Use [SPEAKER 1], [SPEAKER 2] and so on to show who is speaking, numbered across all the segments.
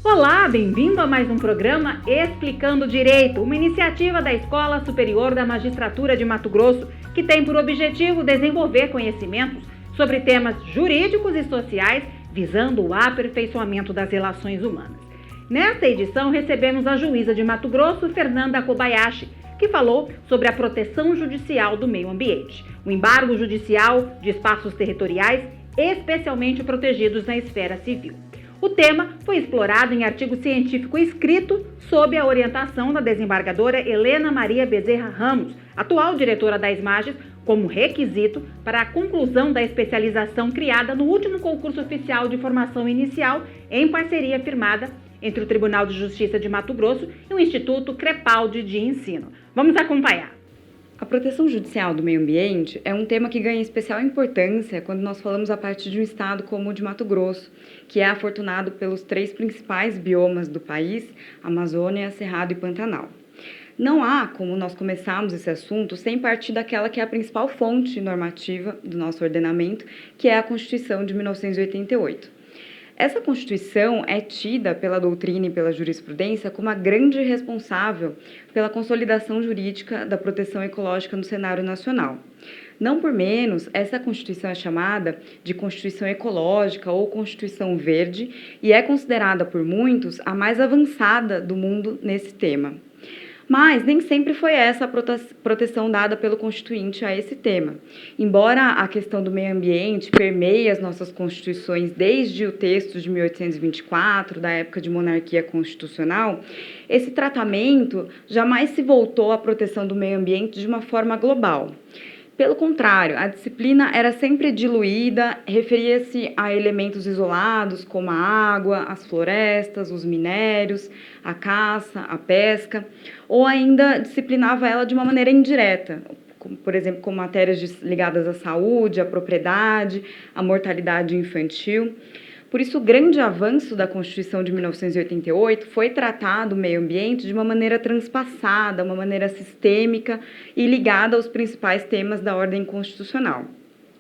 [SPEAKER 1] Olá, bem-vindo a mais um programa Explicando Direito, uma iniciativa da Escola Superior da Magistratura de Mato Grosso, que tem por objetivo desenvolver conhecimentos sobre temas jurídicos e sociais, visando o aperfeiçoamento das relações humanas. Nesta edição, recebemos a juíza de Mato Grosso, Fernanda Kobayashi, que falou sobre a proteção judicial do meio ambiente, o embargo judicial de espaços territoriais, especialmente protegidos na esfera civil. O tema foi explorado em artigo científico escrito sob a orientação da desembargadora Helena Maria Bezerra Ramos, atual diretora da ESMAGES, como requisito para a conclusão da especialização criada no último concurso oficial de formação inicial, em parceria firmada entre o Tribunal de Justiça de Mato Grosso e o Instituto Crepaldi de Ensino. Vamos acompanhar.
[SPEAKER 2] A proteção judicial do meio ambiente é um tema que ganha especial importância quando nós falamos a partir de um estado como o de Mato Grosso, que é afortunado pelos 3 principais biomas do país, Amazônia, Cerrado e Pantanal. Não há como nós começarmos esse assunto sem partir daquela que é a principal fonte normativa do nosso ordenamento, que é a Constituição de 1988. Essa Constituição é tida pela doutrina e pela jurisprudência como a grande responsável pela consolidação jurídica da proteção ecológica no cenário nacional. Não por menos, essa Constituição é chamada de Constituição Ecológica ou Constituição Verde e é considerada por muitos a mais avançada do mundo nesse tema. Mas nem sempre foi essa a proteção dada pelo Constituinte a esse tema. Embora a questão do meio ambiente permeie as nossas constituições desde o texto de 1824, da época de monarquia constitucional, esse tratamento jamais se voltou à proteção do meio ambiente de uma forma global. Pelo contrário, a disciplina era sempre diluída, referia-se a elementos isolados como a água, as florestas, os minérios, a caça, a pesca, ou ainda disciplinava ela de uma maneira indireta, por exemplo, com matérias ligadas à saúde, à propriedade, à mortalidade infantil. Por isso, o grande avanço da Constituição de 1988 foi tratar o meio ambiente de uma maneira transpassada, uma maneira sistêmica e ligada aos principais temas da ordem constitucional.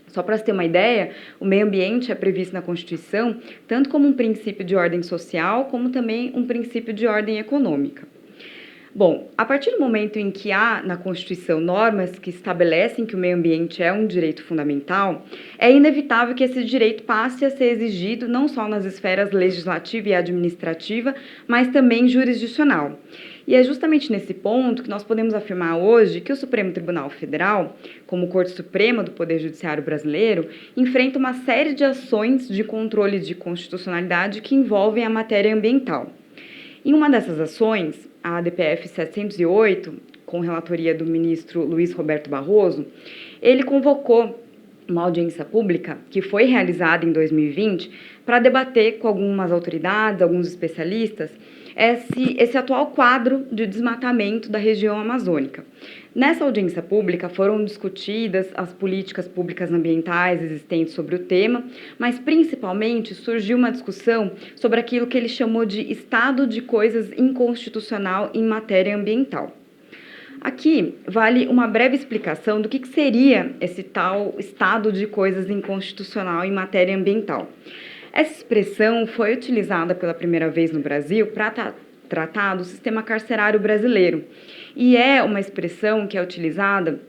[SPEAKER 2] Só para se ter uma ideia, o meio ambiente é previsto na Constituição tanto como um princípio de ordem social, como também um princípio de ordem econômica. Bom, a partir do momento em que há na Constituição normas que estabelecem que o meio ambiente é um direito fundamental, é inevitável que esse direito passe a ser exigido não só nas esferas legislativa e administrativa, mas também jurisdicional. E é justamente nesse ponto que nós podemos afirmar hoje que o Supremo Tribunal Federal, como Corte Suprema do Poder Judiciário brasileiro, enfrenta uma série de ações de controle de constitucionalidade que envolvem a matéria ambiental. Em uma dessas ações, a ADPF 708, com relatoria do ministro Luiz Roberto Barroso, ele convocou uma audiência pública que foi realizada em 2020 para debater com algumas autoridades, alguns especialistas, esse atual quadro de desmatamento da região amazônica. Nessa audiência pública foram discutidas as políticas públicas ambientais existentes sobre o tema, mas principalmente surgiu uma discussão sobre aquilo que ele chamou de estado de coisas inconstitucional em matéria ambiental. Aqui vale uma breve explicação do que seria esse tal estado de coisas inconstitucional em matéria ambiental. Essa expressão foi utilizada pela primeira vez no Brasil para tratar do sistema carcerário brasileiro e é uma expressão que é utilizada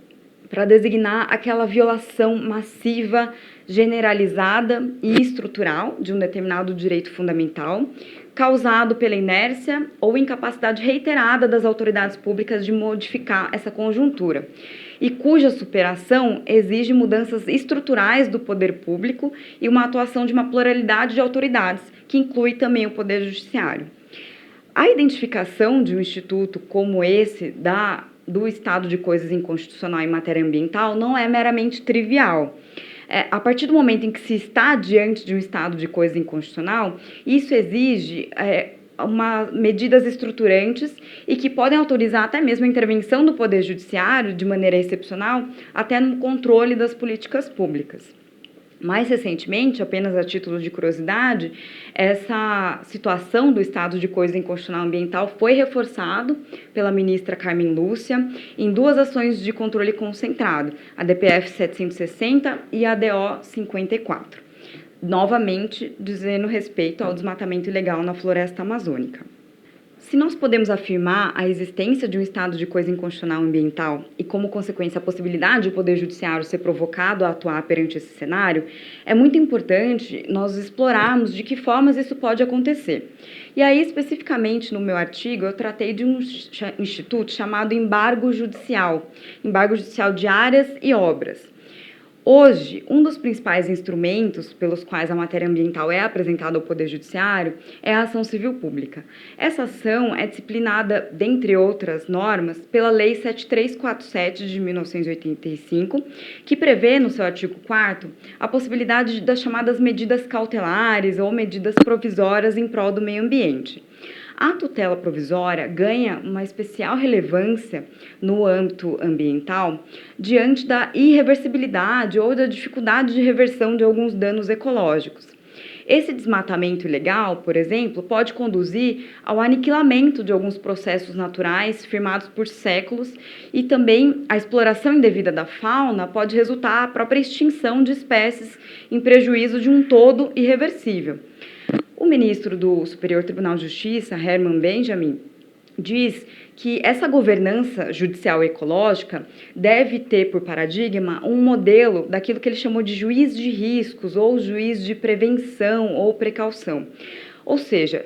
[SPEAKER 2] para designar aquela violação massiva, generalizada e estrutural de um determinado direito fundamental, causado pela inércia ou incapacidade reiterada das autoridades públicas de modificar essa conjuntura, e cuja superação exige mudanças estruturais do poder público e uma atuação de uma pluralidade de autoridades, que inclui também o poder judiciário. A identificação de um instituto como esse do estado de coisas inconstitucional em matéria ambiental não é meramente trivial. A partir do momento em que se está diante de um estado de coisa inconstitucional, isso exige medidas estruturantes e que podem autorizar até mesmo a intervenção do Poder Judiciário, de maneira excepcional, até no controle das políticas públicas. Mais recentemente, apenas a título de curiosidade, essa situação do estado de coisa inconstitucional ambiental foi reforçado pela ministra Carmen Lúcia em 2 ações de controle concentrado, a DPF 760 e a DO 54. novamente dizendo respeito ao desmatamento ilegal na floresta amazônica. Se nós podemos afirmar a existência de um estado de coisa inconstitucional ambiental e, como consequência, a possibilidade do Poder Judiciário ser provocado a atuar perante esse cenário, é muito importante nós explorarmos de que formas isso pode acontecer. E aí, especificamente no meu artigo, eu tratei de um instituto chamado embargo judicial de áreas e obras. Hoje, um dos principais instrumentos pelos quais a matéria ambiental é apresentada ao Poder Judiciário é a ação civil pública. Essa ação é disciplinada, dentre outras normas, pela Lei 7347 de 1985, que prevê, no seu artigo 4º, a possibilidade das chamadas medidas cautelares ou medidas provisórias em prol do meio ambiente. A tutela provisória ganha uma especial relevância no âmbito ambiental diante da irreversibilidade ou da dificuldade de reversão de alguns danos ecológicos. Esse desmatamento ilegal, por exemplo, pode conduzir ao aniquilamento de alguns processos naturais firmados por séculos e também a exploração indevida da fauna pode resultar a própria extinção de espécies em prejuízo de um todo irreversível. O ministro do Superior Tribunal de Justiça, Herman Benjamin, diz que essa governança judicial ecológica deve ter por paradigma um modelo daquilo que ele chamou de juiz de riscos ou juiz de prevenção ou precaução. Ou seja,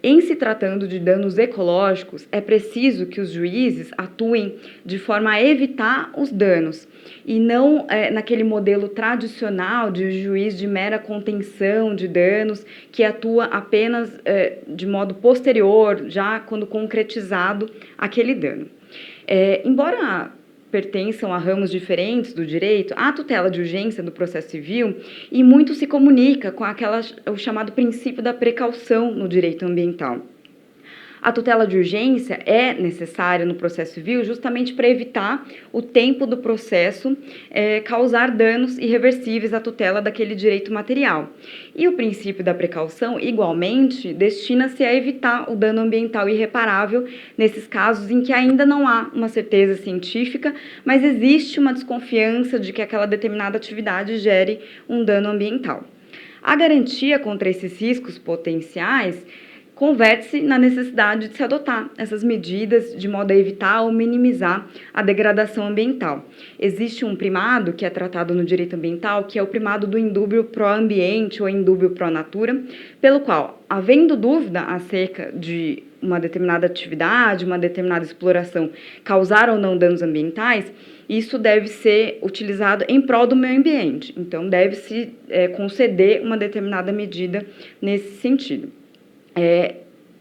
[SPEAKER 2] em se tratando de danos ecológicos, é preciso que os juízes atuem de forma a evitar os danos e não naquele modelo tradicional de juiz de mera contenção de danos que atua apenas de modo posterior, já quando concretizado aquele dano. Embora pertençam a ramos diferentes do direito, há tutela de urgência do processo civil e muito se comunica com o chamado princípio da precaução no direito ambiental. A tutela de urgência é necessária no processo civil justamente para evitar o tempo do processo causar danos irreversíveis à tutela daquele direito material. E o princípio da precaução, igualmente, destina-se a evitar o dano ambiental irreparável nesses casos em que ainda não há uma certeza científica, mas existe uma desconfiança de que aquela determinada atividade gere um dano ambiental. A garantia contra esses riscos potenciais converte-se na necessidade de se adotar essas medidas de modo a evitar ou minimizar a degradação ambiental. Existe um primado que é tratado no direito ambiental, que é o primado do indúbio pró-ambiente ou indúbio pró-natura, pelo qual, havendo dúvida acerca de uma determinada atividade, uma determinada exploração causar ou não danos ambientais, isso deve ser utilizado em prol do meio ambiente. Então, deve-se conceder uma determinada medida nesse sentido.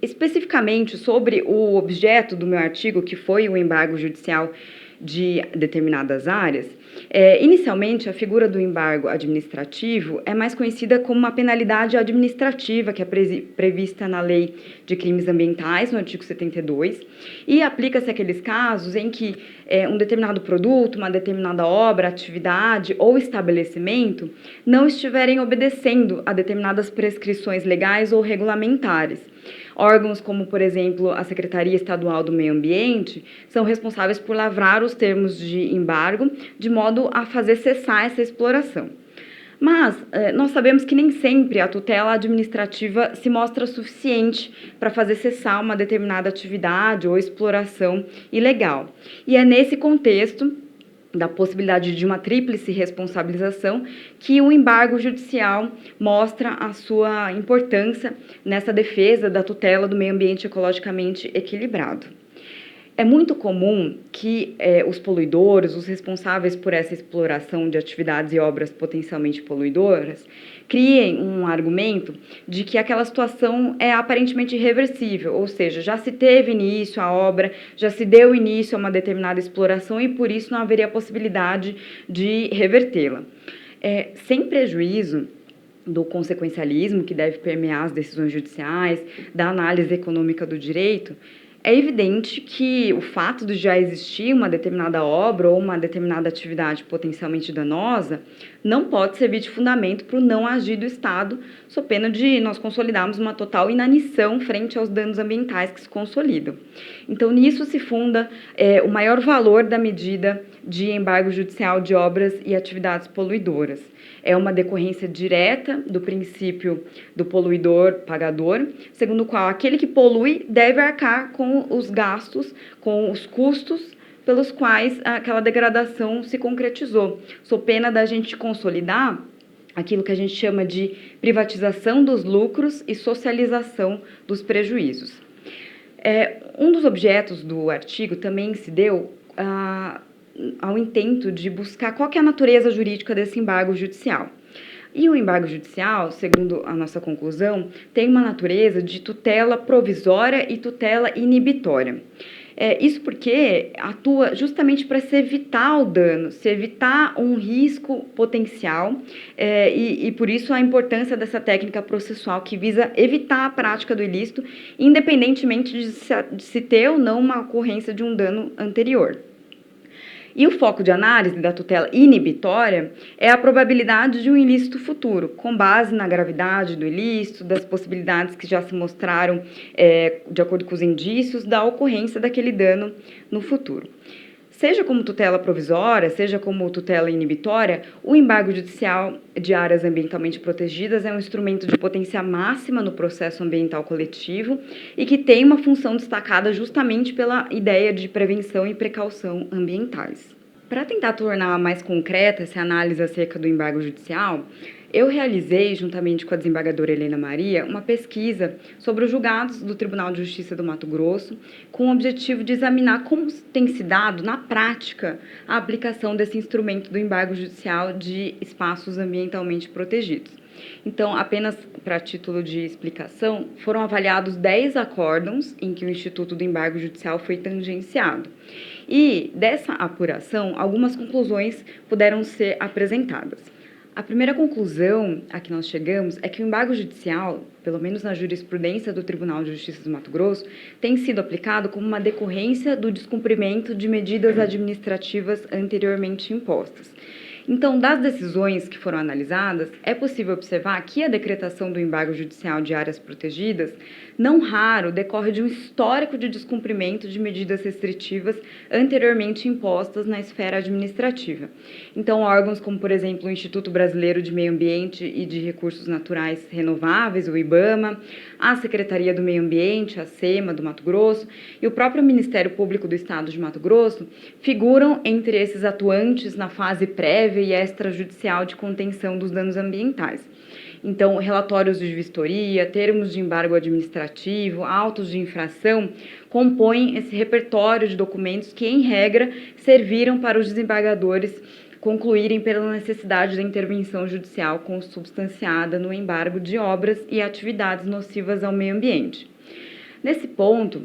[SPEAKER 2] Especificamente sobre o objeto do meu artigo, que foi o embargo judicial de determinadas áreas, inicialmente a figura do embargo administrativo é mais conhecida como uma penalidade administrativa que é prevista na Lei de Crimes Ambientais, no artigo 72, e aplica-se àqueles casos em que um determinado produto, uma determinada obra, atividade ou estabelecimento não estiverem obedecendo a determinadas prescrições legais ou regulamentares. Órgãos como, por exemplo, a Secretaria Estadual do Meio Ambiente são responsáveis por lavrar os termos de embargo de modo a fazer cessar essa exploração. Mas nós sabemos que nem sempre a tutela administrativa se mostra suficiente para fazer cessar uma determinada atividade ou exploração ilegal. E é nesse contexto da possibilidade de uma tríplice responsabilização que o embargo judicial mostra a sua importância nessa defesa da tutela do meio ambiente ecologicamente equilibrado. É muito comum que os poluidores, os responsáveis por essa exploração de atividades e obras potencialmente poluidoras, criem um argumento de que aquela situação é aparentemente irreversível, ou seja, já se teve início à obra, já se deu início a uma determinada exploração e por isso não haveria possibilidade de revertê-la. Sem prejuízo do consequencialismo que deve permear as decisões judiciais, da análise econômica do direito, é evidente que o fato de já existir uma determinada obra ou uma determinada atividade potencialmente danosa não pode servir de fundamento para o não agir do Estado, sob pena de nós consolidarmos uma total inanição frente aos danos ambientais que se consolidam. Então, nisso se funda o maior valor da medida de embargo judicial de obras e atividades poluidoras. É uma decorrência direta do princípio do poluidor-pagador, segundo o qual aquele que polui deve arcar com os gastos, com os custos pelos quais aquela degradação se concretizou, sob pena da gente consolidar aquilo que a gente chama de privatização dos lucros e socialização dos prejuízos. Um dos objetos do artigo também se deu ao intento de buscar qual que é a natureza jurídica desse embargo judicial. E o embargo judicial, segundo a nossa conclusão, tem uma natureza de tutela provisória e tutela inibitória. Isso porque atua justamente para se evitar o dano, se evitar um risco potencial, e por isso a importância dessa técnica processual que visa evitar a prática do ilícito, independentemente de se ter ou não uma ocorrência de um dano anterior. E o foco de análise da tutela inibitória é a probabilidade de um ilícito futuro, com base na gravidade do ilícito, das possibilidades que já se mostraram, de acordo com os indícios, da ocorrência daquele dano no futuro. Seja como tutela provisória, seja como tutela inibitória, o embargo judicial de áreas ambientalmente protegidas é um instrumento de potência máxima no processo ambiental coletivo e que tem uma função destacada justamente pela ideia de prevenção e precaução ambientais. Para tentar tornar mais concreta essa análise acerca do embargo judicial, eu realizei, juntamente com a desembargadora Helena Maria, uma pesquisa sobre os julgados do Tribunal de Justiça do Mato Grosso, com o objetivo de examinar como tem se dado, na prática, a aplicação desse instrumento do embargo judicial de espaços ambientalmente protegidos. Então, apenas para título de explicação, foram avaliados 10 acórdãos em que o Instituto do Embargo Judicial foi tangenciado. E, dessa apuração, algumas conclusões puderam ser apresentadas. A primeira conclusão a que nós chegamos é que o embargo judicial, pelo menos na jurisprudência do Tribunal de Justiça do Mato Grosso, tem sido aplicado como uma decorrência do descumprimento de medidas administrativas anteriormente impostas. Então, das decisões que foram analisadas, é possível observar que a decretação do embargo judicial de áreas protegidas, não raro, decorre de um histórico de descumprimento de medidas restritivas anteriormente impostas na esfera administrativa. Então, órgãos como, por exemplo, o Instituto Brasileiro de Meio Ambiente e de Recursos Naturais Renováveis, o IBAMA, a Secretaria do Meio Ambiente, a SEMA, do Mato Grosso, e o próprio Ministério Público do Estado de Mato Grosso, figuram entre esses atuantes na fase prévia e extrajudicial de contenção dos danos ambientais. Então, relatórios de vistoria, termos de embargo administrativo, autos de infração, compõem esse repertório de documentos que, em regra, serviram para os desembargadores concluírem pela necessidade da intervenção judicial consubstanciada no embargo de obras e atividades nocivas ao meio ambiente. Nesse ponto,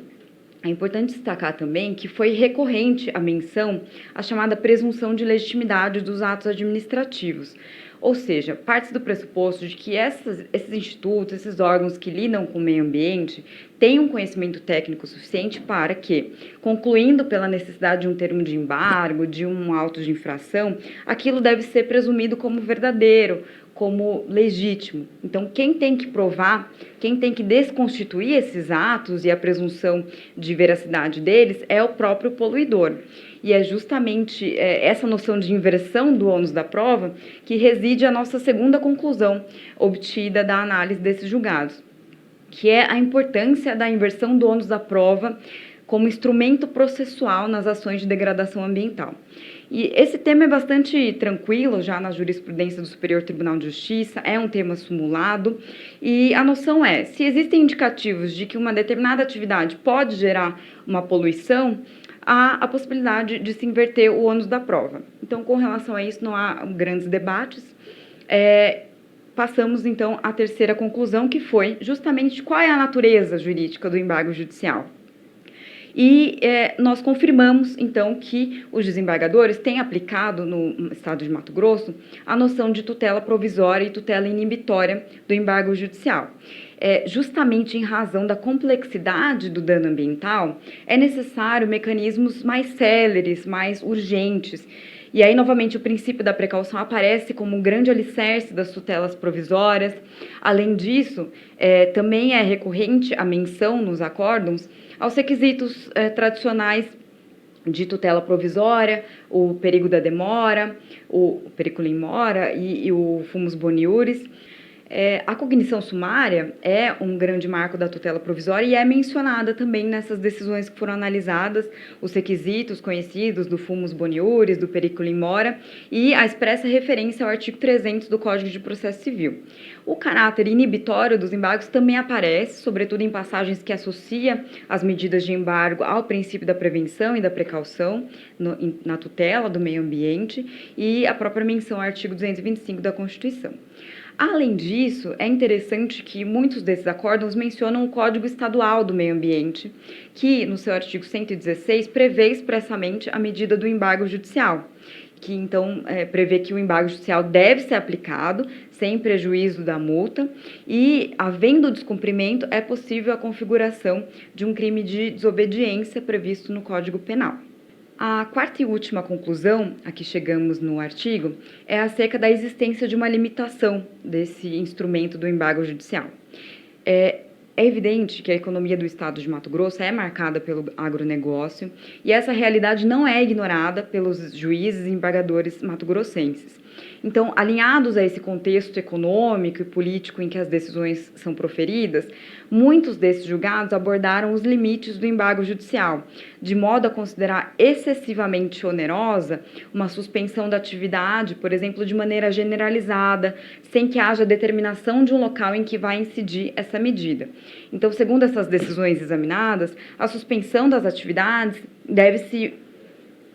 [SPEAKER 2] é importante destacar também que foi recorrente a menção à chamada presunção de legitimidade dos atos administrativos, ou seja, parte do pressuposto de que esses institutos, esses órgãos que lidam com o meio ambiente, têm um conhecimento técnico suficiente para que, concluindo pela necessidade de um termo de embargo, de um auto de infração, aquilo deve ser presumido como verdadeiro, como legítimo. Então, quem tem que provar, quem tem que desconstituir esses atos e a presunção de veracidade deles é o próprio poluidor. E é justamente essa noção de inversão do ônus da prova que reside a nossa segunda conclusão obtida da análise desses julgados, que é a importância da inversão do ônus da prova como instrumento processual nas ações de degradação ambiental. E esse tema é bastante tranquilo já na jurisprudência do Superior Tribunal de Justiça, é um tema simulado, e a noção é, se existem indicativos de que uma determinada atividade pode gerar uma poluição, há a possibilidade de se inverter o ônus da prova. Então, com relação a isso, não há grandes debates. Passamos, então, à terceira conclusão, que foi justamente qual é a natureza jurídica do embargo judicial. E nós confirmamos, então, que os desembargadores têm aplicado no Estado de Mato Grosso a noção de tutela provisória e tutela inibitória do embargo judicial. Justamente em razão da complexidade do dano ambiental, é necessário mecanismos mais céleres, mais urgentes. E aí, novamente, o princípio da precaução aparece como um grande alicerce das tutelas provisórias. Além disso, também é recorrente a menção nos acórdãos aos requisitos tradicionais de tutela provisória, o perigo da demora, o periculum mora e o fumus boniuris. A cognição sumária é um grande marco da tutela provisória e é mencionada também nessas decisões que foram analisadas, os requisitos conhecidos do fumus boniuris, do periculum mora e a expressa referência ao artigo 300 do Código de Processo Civil. O caráter inibitório dos embargos também aparece, sobretudo em passagens que associa as medidas de embargo ao princípio da prevenção e da precaução na tutela do meio ambiente e a própria menção ao artigo 225 da Constituição. Além disso, é interessante que muitos desses acórdãos mencionam o Código Estadual do Meio Ambiente, que, no seu artigo 116, prevê expressamente a medida do embargo judicial, que, então, prevê que o embargo judicial deve ser aplicado sem prejuízo da multa e, havendo descumprimento, é possível a configuração de um crime de desobediência previsto no Código Penal. A quarta e última conclusão, a que chegamos no artigo, é acerca da existência de uma limitação desse instrumento do embargo judicial. É evidente que a economia do estado de Mato Grosso é marcada pelo agronegócio e essa realidade não é ignorada pelos juízes e embargadores mato-grossenses. Então, alinhados a esse contexto econômico e político em que as decisões são proferidas, muitos desses julgados abordaram os limites do embargo judicial, de modo a considerar excessivamente onerosa uma suspensão da atividade, por exemplo, de maneira generalizada, sem que haja determinação de um local em que vai incidir essa medida. Então, segundo essas decisões examinadas, a suspensão das atividades deve-se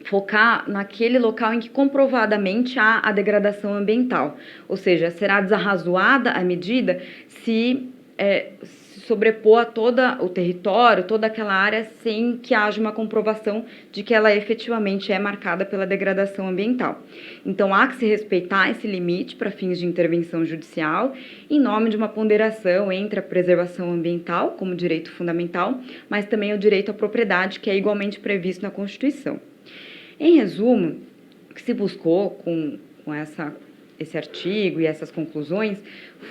[SPEAKER 2] focar naquele local em que comprovadamente há a degradação ambiental, ou seja, será desarrazoada a medida se sobrepor a todo o território, toda aquela área, sem que haja uma comprovação de que ela efetivamente é marcada pela degradação ambiental. Então, há que se respeitar esse limite para fins de intervenção judicial, em nome de uma ponderação entre a preservação ambiental, como direito fundamental, mas também o direito à propriedade, que é igualmente previsto na Constituição. Em resumo, o que se buscou com esse artigo e essas conclusões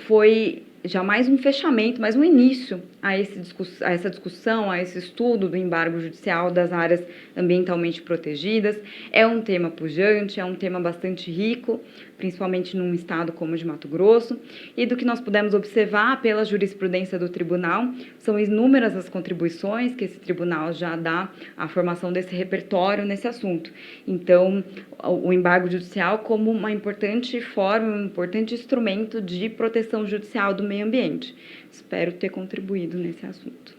[SPEAKER 2] foi já mais um fechamento, mais um início a essa discussão, a esse estudo do embargo judicial das áreas ambientalmente protegidas. É um tema pujante, é um tema bastante rico, principalmente num estado como o de Mato Grosso, e do que nós pudemos observar pela jurisprudência do tribunal, são inúmeras as contribuições que esse tribunal já dá à formação desse repertório nesse assunto. Então, o embargo judicial como uma importante forma, um importante instrumento de proteção judicial do meio ambiente. Espero ter contribuído nesse assunto.